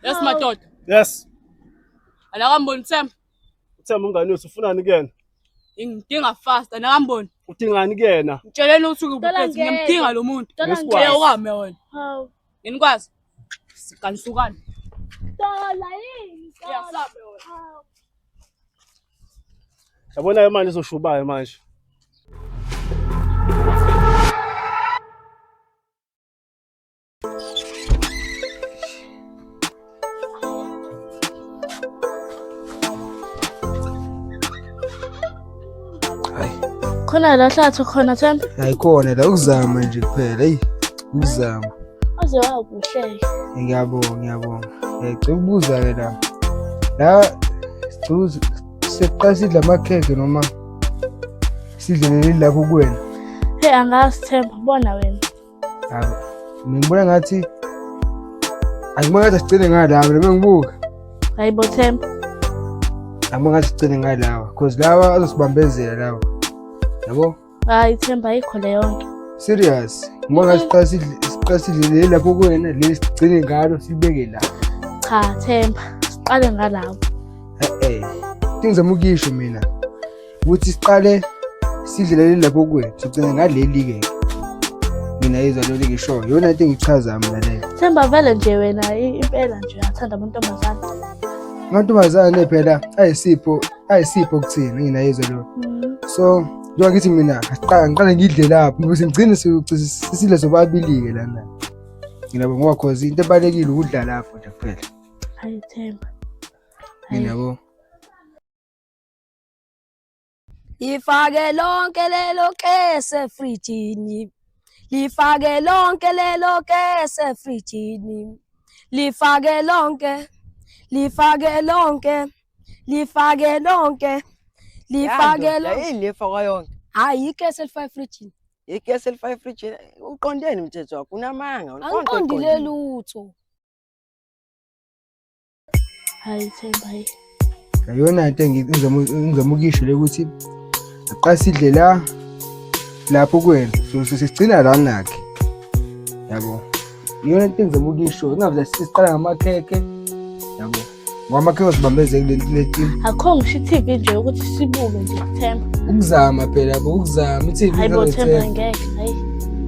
Yes madoda. Yes. Anakamboni Themba. Uthemba umngane wethu ufunani kuyena? Ngidinga fast anakamboni. Udingani kuyena? Ngitsheleni ukuthi ubuphethe ngiyamdinga lo muntu. Ngesikwazi. Ukame wena. Hawu. Nginikwazi. Siganisukani. Dola yini? Uyasabe wena. Hawu. Yabona manje uzoshubayo manje. Khona la hlathu khona Themba. Hayikhona la ukuzama nje kuphela ukuzama. Aze wakuhle. Ngiyabonga. Ngicela ke la seqala sidla amakhekhe noma sidlelele lapho kuwena. Hey angazi Themba bona wena. Ngibona ngathi angibona ngathi sigcine ngalawa bengibuka. Hayibo Themba. Angibona ngathi sigcine ngalawa because lawa azosibambezela lawa. Yabo? Hayi Themba ayikho le yonke. Serious. Ngibona ngathi siqala sidlelele lapho kuwena lesigcine ngalo sibeke la. Cha Themba, siqale ngalawo. Ngizama ukisho mina ukuthi siqale sidlelele lapho kuwena sigcine ngaleli ke. Mina izwa lo ngisho yona into engichaza mina leyo. Themba vele nje wena impela nje uyathanda amantombazane. Amantombazane phela ayisipho kuthina nginayizwa lo. So njengoba ngithi mina ngiqale ngidle lapho ukuze ngigcine sidle sobabili ke lana. Ngiyabo ngoba cause into ebalekile ukudla lapho nje kuphela. Hayi Themba. Ngiyabo. Lifake lonke lelo kese frijini. Lifake lonke lelo kese frijini. Lifake lonke. Lifake lonke. Lifake lonke. Lifake lonke. Yini lifaka yonke? Hayi ikese lifake frijini. Ikese lifaka fridge. Uqondeni umthetho wakho unamanga. Angiqondile lutho. Hayi Themba hayi. Ayona into ngizama ukisho le ukuthi aqala sidle lapho kuwena so sigcina la nakhe. Yabo. Iyona into ngizama ukisho ngavela siqala ngamakhekhe. Yabo. Ngoba amakhekhe sibambeze kule team. Akho ngisho iTV nje ukuthi sibuke nje Themba. Ukuzama phela yabo ukuzama iTV. Hayibo Themba ngeke hayi.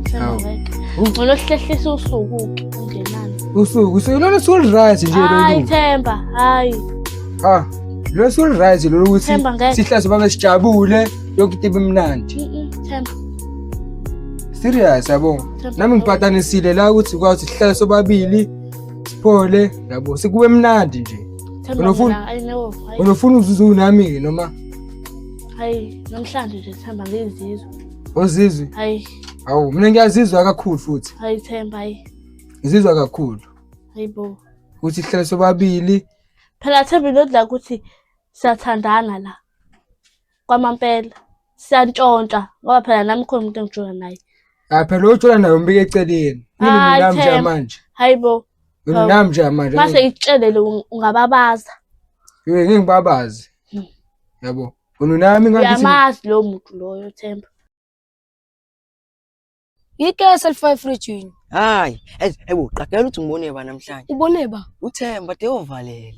Themba ngeke. Ngcono sihlehlisa usuku ungenani. Usuku lona sul right nje lo. Hayi Themba hayi. Lo sul right lo ukuthi sihlase babe sijabule yonke into ebimnandi. Themba. Serious yabo. Nami ngipatanisile la ukuthi kwathi sihlale sobabili siphole yabo sikube mnandi nje. Unofuna uzuzu nami noma? Hayi namhlanje nje Themba ngizizwe. Ozizwe? Hayi. Awu mina ngiyazizwa kakhulu futhi. Hayi Themba hayi. Ngizizwa kakhulu. Hayibo. Ukuthi sihlale sobabili. Phela Themba lodla ukuthi siyathandana la. Kwamampela siyantshontsha ngoba phela nami khona umuntu engijona naye. Phela uthola naye umbike eceleni. Yini nami nje manje? Hayibo. Nami nje manje. Mase ngitshelele ungababaza. Ngingibabazi. Yabo. Unami ngathi uyamazi lo muntu loyo Themba. Ikese lifake frijini. Hayi, ebo qaqela uthi ngibone ba namhlanje. Ubone ba? Uthemba deyovalela.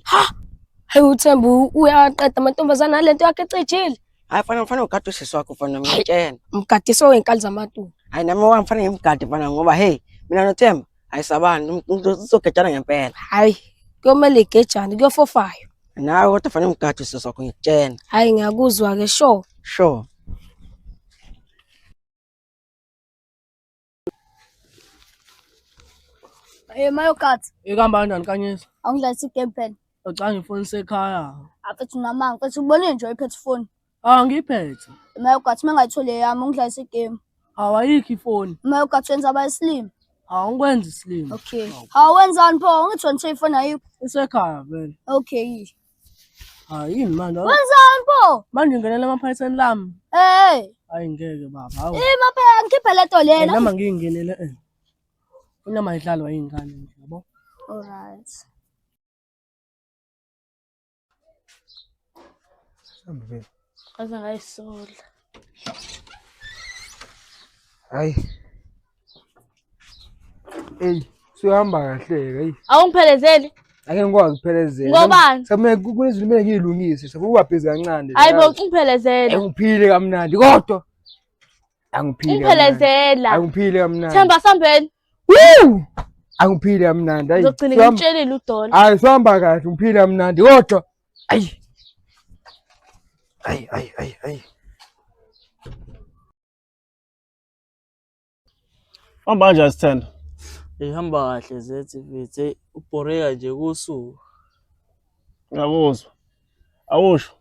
Hayi uThemba uyaqeda amantombazane alento yakhe ecijile. Hayi fanele ugade usisi wakho fana ngiyatshela. Umgadiso wenkali zamatulu. Hayi nami wamfanele ngimgade fana ngoba hey mina noThemba ayisabani uzogejana ngempela. Hayi kuyomele igejane kuyofofayo. Nawe kodwa fanele ngigade usisi wakho ngiyatshela. Hayi ngiyakuzwa ke sure. Mayokathi. Ikamba kanjani Kanyisa? Angidlalisa igame pen. Cha ngifoni sekhaya. Afethu namanga, mfethu ubone nje iphethe phone. Ngiyiphethe. Mayokathi mangayithole yami ungidlalisa igame. Ayikho ifoni. Mayokathi wenza aba slim. Ngikwenza slim. Okay. Wenzani pho? Ngithi wena ifoni ayikho. Isekhaya vele. Okay. Yini manje? Wenzani pho? Manje ngingenela ama-python lami. Hayi ngeke baba. Hawu. Maphela ngikhiphe leto lena. Noma ngingenele unama idlalwa yingane nje yabo. Alright. Sambe. Kaza ngayisola. Hayi. Suyahamba kahle hey. Awungiphelezeli? Angeke ngikwazi ukuphelezela. Ngobani? Sekumele kunezinto kumele ngiyilungise. Sokuba busy kancane. Hayi bo ngiphelezela. Angiphile kamnandi kodwa. Angiphile. Ngiphelezela. Angiphile kamnandi. Themba sambeni. Woo! Angiphile kamnandi. Hayi. Ngizogcina ngimtshelile uDola. Hayi sihamba kahle ngiphile kamnandi kodwa. Ayi. Ayi. Hamba kanjani Sithando? Ihamba kahle zethi mfethu ubhoreka nje kusuku. Ngiyakuzwa. Awusho.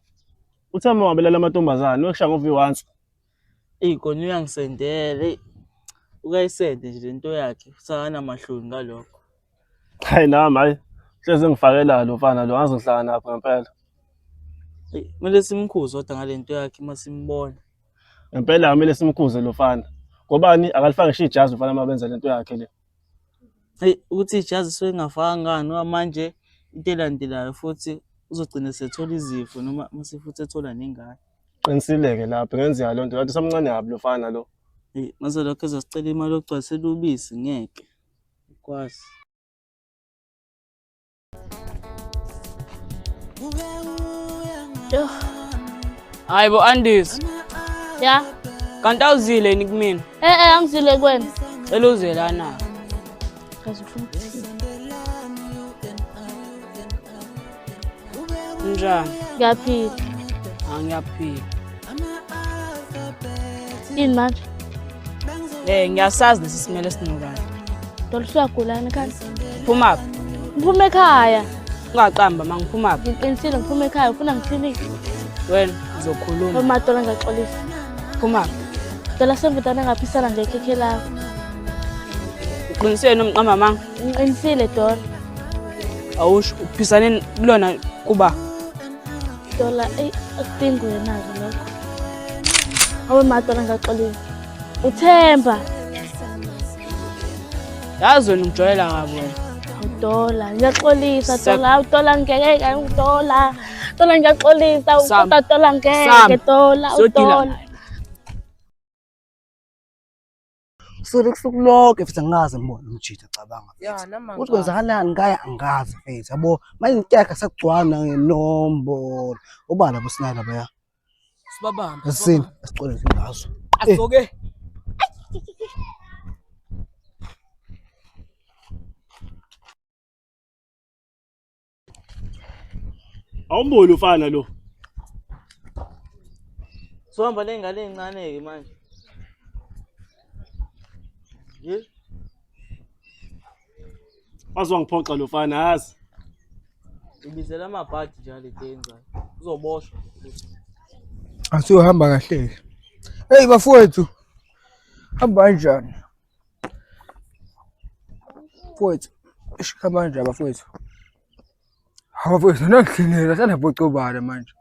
Uthemba wabelela amantombazane uyashaya ngoV1. Ikona uyangisendela. Ukayisende nje lento yakhe. Usana mahloni ngalokho. Hayi nami hayi. Hleze ngifakela lo mfana lo ngaze ngihlala napho ngempela. Kumele simkhuze kodwa ngalento yakhe masimbona. Ngempela kumele simkhuze lo mfana. Ngobani akalifanga ngisho ijazi mfana mabenza lento yakhe le. Ukuthi ijazi sengafaka ngani ngoba manje into elandelayo futhi uzogcina sethola izifo noma masifuthi ethola nengane. Qinisileke lapho ngenzeka lonto kanti samncane kabi lo mfana lo. Mase lokho ezosicela imali yokugcwalisela ubisi ngeke. Ukwazi. Yo, Hayibo Andis, ya. kanti awuzile ni kumina? Angizile kwena. Cela uze lana. Kaze ufuna ukuthini? Njani? Ngiyaphila. Ngiyaphila. Yini manje? Ngiyasazi lesi simele sinokani. Dola usuyagulana kanti? Phumaphi? Ngiphume ekhaya. Ungaqamba mangiphumaphi? Ngiqinisile ngiphume ekhaya ufuna ngikliniki. Wena uzokhuluma. Madola ngiyaxolisa. Phumaphi? Dola semvutana ngaphisana nje ikhekhe lakho. Uqinisele nomqamba manga? Ngiqinisile Dola. Awusho uphisane kulona kuba. Dola akudingi wena lokho. Awu madola ngiyaxolisa. Uthemba. Yazi wena ungijwayela kabi wena. Dola ngiyaxolisa Dola, uDola ngeke uDola. Dola ngiyaxolisa uDola Dola ngeke Dola uDola. Sokuloke futhi angazi ngibona umjita cabanga. Uthi kwenzakalani ngaya angazi mfethu yabo. Manje ngikeka sakugcwana ngenombolo. Ubala businala baya. Sibabamba. Asini asicole ngazo. Asoke. Awumboni ufana lo. Sohamba nengane encane ke manje. Azongiphoxa lo mfana yazi. Ibizela amabhadi njalo idenza. Uzoboshwa. Asiyohamba kahle. Hey bafowethu. Hamba kanjani? Mfowethu, hamba kanjani bafowethu? Bafowethu nangihlinela sanabocobala manje.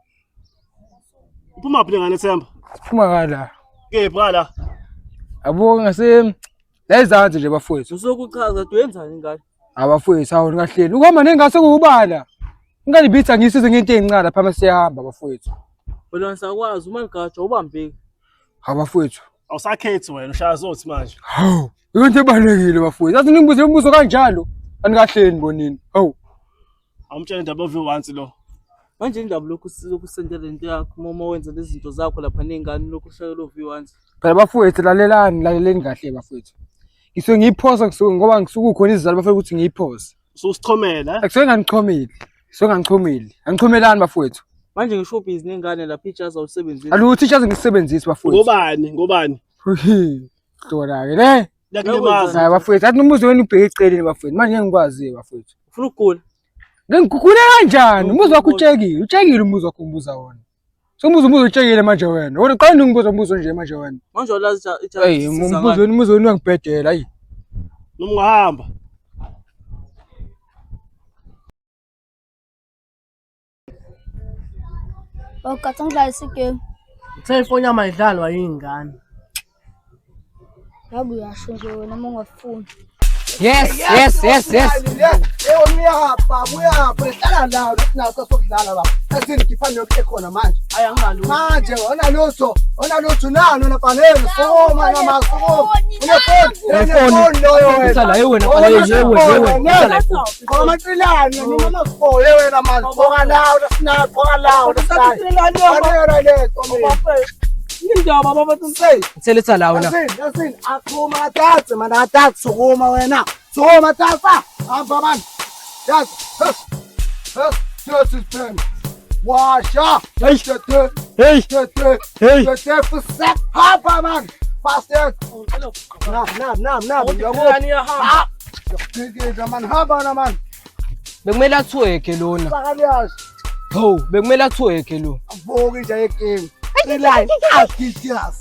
Uphuma phi ngane Themba? Siphuma kala. Kephi kala? Abo ngase la izansi nje bafowethu. Usokuchaza uyenzani ngane? Abafowethu awu ngahleli. Ukuhamba nengase kubala. Ungalibitha ngisize ngento ezincane lapha masiyahamba bafowethu. Wena sakwazi uma ligatsha ubambeki. Abafowethu. Awusakhethi wena ushaya zothi manje. Hawu, into ebalekile bafowethu. Athi ningibuze umbuzo kanjalo. Anikahleni bonini. Hawu. Awumtshela indaba oV1 lo. Manje indaba lokhu sizokusendela into yakho uma wenza lezi zinto zakho lapha nengane lokhu ushayela oV1. Phela bafowethu laleleni kahle bafowethu. Ngisuke ngiyiphosa ngoba ngisuke khona izizalo bafuna ukuthi ngiyiphosa. Ususichomela Akusuke nganichomile. Ngichomile. Angichomelani bafowethu. Manje ngisho busy nengane lapha ijazi awusebenzisi. Aluthi ijazi ngisebenzisi bafowethu. Ngobani? Dora ke le. Yakulimaza. Hayi bafowethu, athi nombuzo wenu ubheke eceleni bafowethu. Manje ngeke ngikwazi bafowethu. Ufuna ukugula? Ngikukhule kanjani? Umbuzo wakho utshekile. Utshekile umbuzo wakho umbuza wona. Sombuzo utshekile manje wena. Wena qala ngikubuza umbuzo nje manje wena. Manje walazi ijazi. Hey, umbuzo wenu uyangibhedela hayi. Noma ungahamba. Awukatsa ngidlala isigame. Cellphone yami ayidlalwa yingane. Ngabe uyasho nje wena uma ungafuni. Yes, yes, yes, yes. Uyapha, hlala lawo naso sokudlala la. Asini kiphani yokhe khona manje. Hayi anginalo. Manje onalutho nalo nafanele soma namasoko. Unefoni loyo wena. Sala wena wena. Ngoba matrilani noma masifole wena manje. Qoka lawo Indaba baba tumsay. Tseletsa la wena. Yasin, akhoma tatse mana tatse sokoma wena. Soma tatsa. Hamba man. Yes. Yes is pen. Washa. Hey. Hey. Hey. For sec. Hamba man. Faster. Nam. Man hamba na man. Bekumele athweke lona. Sakaliyazi. Ho, bekumele athweke lo. Avuka nje egame. Line akitiyas.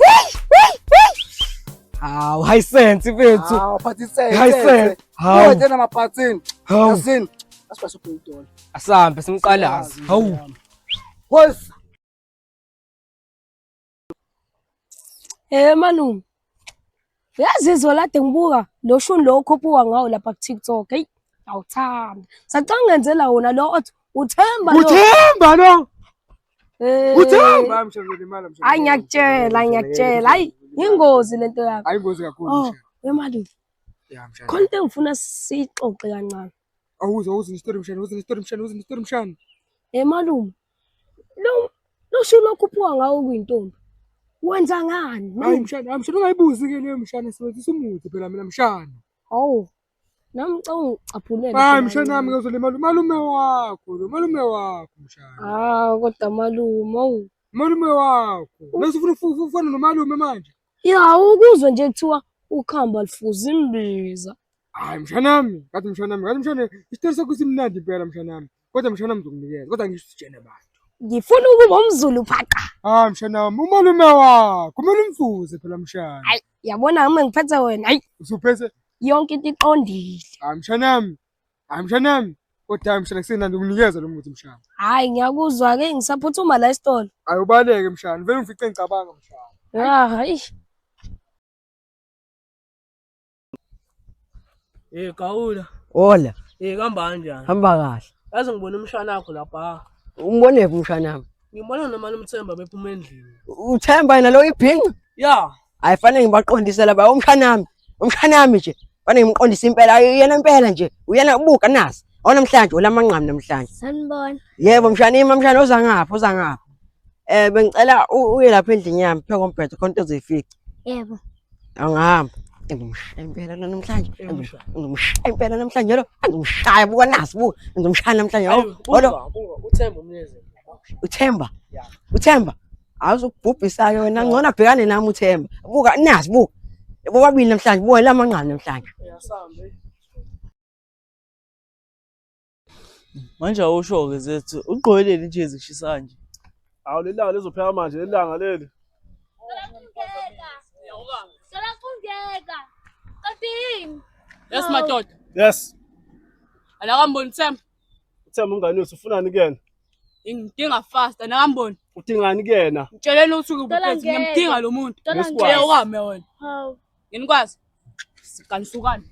Hawu, high sense mfethu. Phathi sense. High sense. Hawu tena maphathini. Yasin. Asibase kuyidola. Asambe simqalazi. Hawu. Wes. Manu. Uyazizwa lade ngibuka lo shuni lo okhuphuka ngawo lapha ku TikTok. Hey, awuthanda. Sacanga ngenzela wona lo othi uthemba lo. Uthemba lo. Uthemba. Imali Hayi ngiyakutshela. Hayi, ingozi lento yakho. ayingozi kakhulu. Manu. Ya mshana. Khona into engifuna sixoxe kancane. Awuze story mshana. Malume. Lo shuni okhuphuka ngawo kuyintombi. Wenza ngani? Hayi mshana ungayibuzi ke leyo mshana sibenzisa umuthi phela mina mshana. Hawu. Nami ngicela ucaphulele. Hayi mshana nami ngizole malume wakho mshana. Kodwa malume. Malume wakho. Nasifuna ufana nomalume manje. Ya ukuzwe nje kuthiwa ukhamba lifuza imbiza. Hayi mshanami, ngathi mshana isitori sakho simnandi impela mshanami. Kodwa mshanami ngizokunikeza, kodwa ngisho sitshene abantu. Ngifuna ukuba umZulu phaqa. Hayi mshanami, umalume wakho, kumele umfuze phela mshana. Hayi, yabona nami ngiphethe wena. Hayi, Usuphethe? yonke into iqondile. Hayi mshanami. Kodwa mshana kusenandi ukunikeza lo muthi mshana. Hayi, ngiyakuzwa ke ngisaphuthuma la esitolo. Hayi ubaleke mshana, vele ngifice ngicabanga mshana. Hayi. Gawula. Hola, Kuhamba kanjani? hamba kahle. Yazi ngibona umshana wakho lapha. Umbone umshanami. Ngibona noma nomthemba bephuma endlini. Uthemba yena lo ibhinqa? Ya. Ayifanele ngibaqondise laba umshanami nje. Fanele ngimqondise impela yena impela nje. Uyena ubuka nasi. Namhlanje olamanqamu namhlanje. Sanibona. Yebo mshana uza ngapha. Bengicela uye lapha endlini yami pheka umbhedo khona into ezoyifica. Yebo. Angihamba. Ngizomshaya impela namhlanje. Ngizomshaya impela namhlanje lo. Ngizomshaya buka nasi buka. Ngizomshaya namhlanje. Buka, uThemba umnyezelo. Uthemba. Awuzukubhubhisa ke wena ngcono abhekane nami uThemba. Buka nasi buka. Bobabili namhlanje buka lamanqamu namhlanje. Yasambe. Manje awusho-ke zethu ugqokeleni nje ezishisayo nje. Awu lelanga lizopheka manje lelanga leli. Yes madoda. Yes. Alakamboni Themba. Uthemba ungani wethu ufunani kuyena? Ngidinga fast alakamboni. Udingani kuyena? Mtsheleni ukuthi ukuphethe ngimdinga lo muntu. Ngesikwazi. Ukame wena. Hawu. Nginikwazi. Sikanisukani.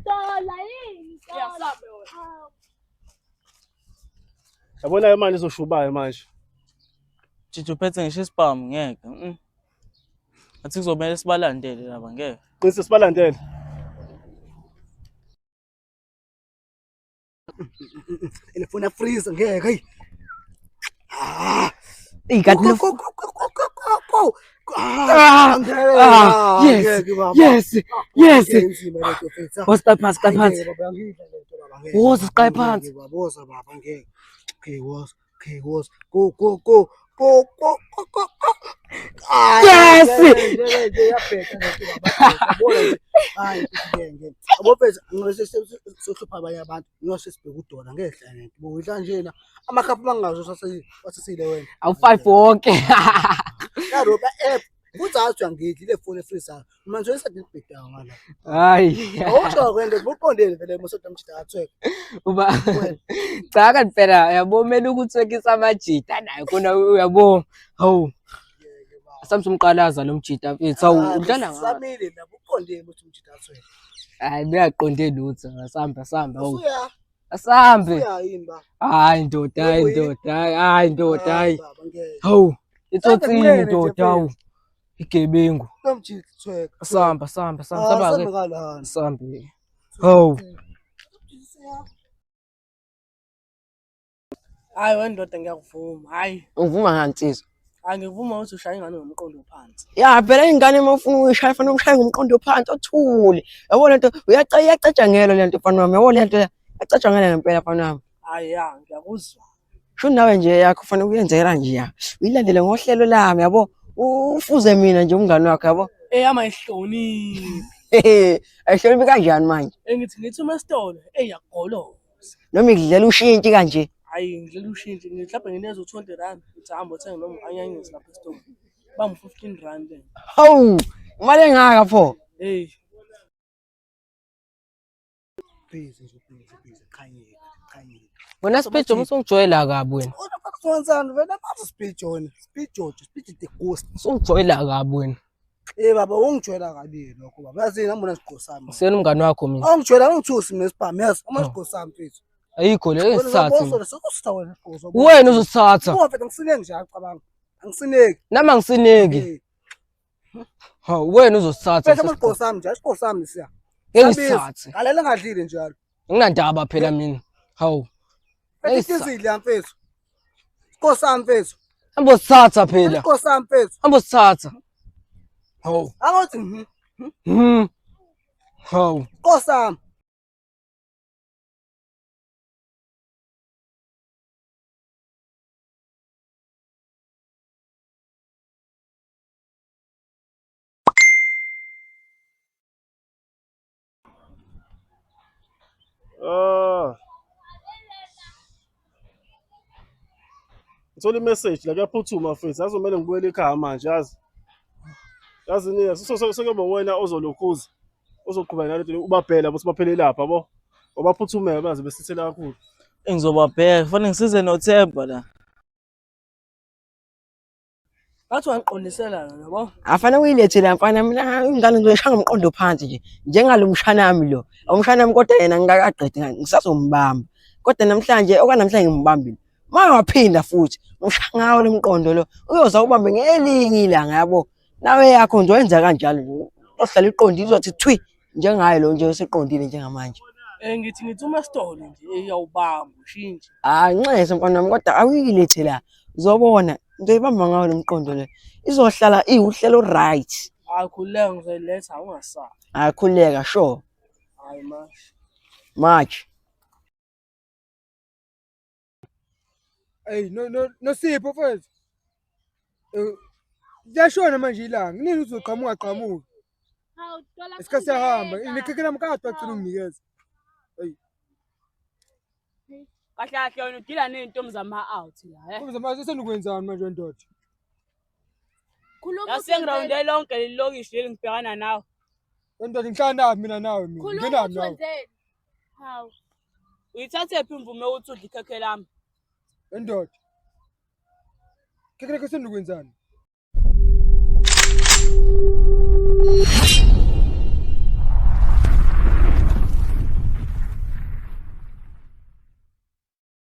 Dola yini? Yasambe wena. Yabona manje izoshubayo manje. Tshitshi uphethe ngisho isibhamu ngeke. Athi kuzomela sibalandele laba ngeke. Qinise sibalandele. Elefona freezer ngeke hey. Ikati yes. Wasiqala phansi. Woza siqala phansi. Baboza baba ngeke. Okay, was. Go. Yes. Hayi ngeke. Abofethu ngisehlupha abanye abantu. Ngiyosesibheka uDola ngehla nento. Boyidla njena amakhapha mangazo sasile wena. Awu5 wonke. Yaroba app. Uzathi uyangidli le phone freezer. Manje uyisadibhida ngala. Hayi. Awusho kwende uqondene vele mosoda mjida athweke. Uba cha kanti phela yabo mele ukuthwekisa amajita nayo khona uyabo. Hawu. Samsumqalaza lo mjita mfethu. Awu udlala ngayo. Samile lapho uqondene ukuthi umjida athweke. Hayi beyaqonde lutho. Asamba. Hawu. Usuya. Asambe. Usuya yini ba? Hayi ndoda, hayi ndoda, hayi. Baba ngeke. Hawu. Itsotsile Kulele nje ndoda, hawu. Igebengu. Nomjiki thweka. Samba ke. Sambe kalana. Sambe. Hawu. Hayi wendoda ngiyakuvuma. Hayi. Uvuma ngansizwa. Angivuma ukuthi ushaya ingane ngomqondo phansi. Ya phela ingane uma ufuna ukuyishaya fanele umshaye ngomqondo phansi othule. Yabo lento iyacatshangela lento mfana wami. Yabo lento iyacatshangela ngempela mfana wami. Hayi ya ngiyakuzwa. Sho nawe nje yakho fanele uyenzela nje ya. Uyilandele ngohlelo lami yabo. Ufuze mina nje umngane wakho yabo. Ama ihloniphi. Ayihloniphi kanjani manje? Ngithi uma sitolo yakugoloza. Noma ikudlela ushintshi kanje. Hayi ngidlela ushintshe mhlawumbe nginezwe 20 rand uthi hamba uthenga noma anyanyisi lapha esitolo. Bam 15 rand. Hawu, imali engaka pho? Hey. Please khanyeka. Wena speed John usungijwayela kabi wena. Unafakusonsana wena bathi Speed John, Speed the ghost. Usungijwayela kabi wena. Baba ungijwayela kabi lokho baba. Yazi nami bona sigqo sami. Siyena umngane wakho mina. Ungijwayela ungithusi mina spam yazi amasigqo sami mfethu. Ayikho le esithathe. Sokusithawe sigqo. Wena uzosithatha. Uma mfethu ngisineki nje acabanga. Angisineki. Nama ngisineki. Ha wena uzosithatha. Mfethu amasigqo sami nje, isigqo sami siya. Ngisithathe. Ngalela ngadlile njalo. Nginandaba phela mina. Hawu. Esizile mfethu. Isigqo sami mfethu. Hamba sithatha phela. Isigqo sami mfethu. Hamba sithatha. Hawu. Angathi Hawu. Isigqo sami. Ngithola i-message la kuyaphuthuma mfethu. Yazi kumele ngibuyele ekhaya manje yazi. Yazi niya sekuba wena ozolokhuza. Ozoqhubeka nalento ubabhela bothi baphele lapha yabo. Obaphuthumela baze besithela kakhulu. Engizobabheka kufanele ngisize noThemba la. Bathi wangiqondisela yabo. Afanele uyilethele mfana mina ingane ngizoyishaya ngomqondo phansi nje. Njengalo mshanami lo. Umshanami kodwa yena ngikaqedi ngisazombamba. Kodwa namhlanje okwanamhlanje ngimbambile. Manje waphinda futhi umshangawo lemqondo lo. Uyoza ubambe ngelinye ilanga yabo. Nawe yakho nje wenza kanjalo. Ohlala iqondile uzothi thwi njengaye lo nje useqondile njengamanje. Ngithi uma sitolo nje eyawubamba ushintshe. Nxese mfana wami kodwa awuyilethe la. Uzobona ngizoyibamba ngawo lemqondo le. Izohlala iwuhlelo right. Khuleka ngizoyiletha ungasabi. Khuleka sure. Hayi March. Hey no Sipho mfethu. Yashona manje ilanga. Nini uzoqhamuka. Hawu dola. Isikhathi siyahamba. Nikhekela mkade acela unginikeza. Hey. Kahle wena udila nezintombi zama-out la Manje senikwenzani manje ndoda? Yasengirawunde lonke lilokishi leli ngibhekana nawe. Ndoda ngihlala nawe mina nawe mina. Khuluma ukwenzeni? Hawu. Uyithathe phi imvume ukuthi udla ikhekhe lami? Ndoda. Khekela senikwenzani?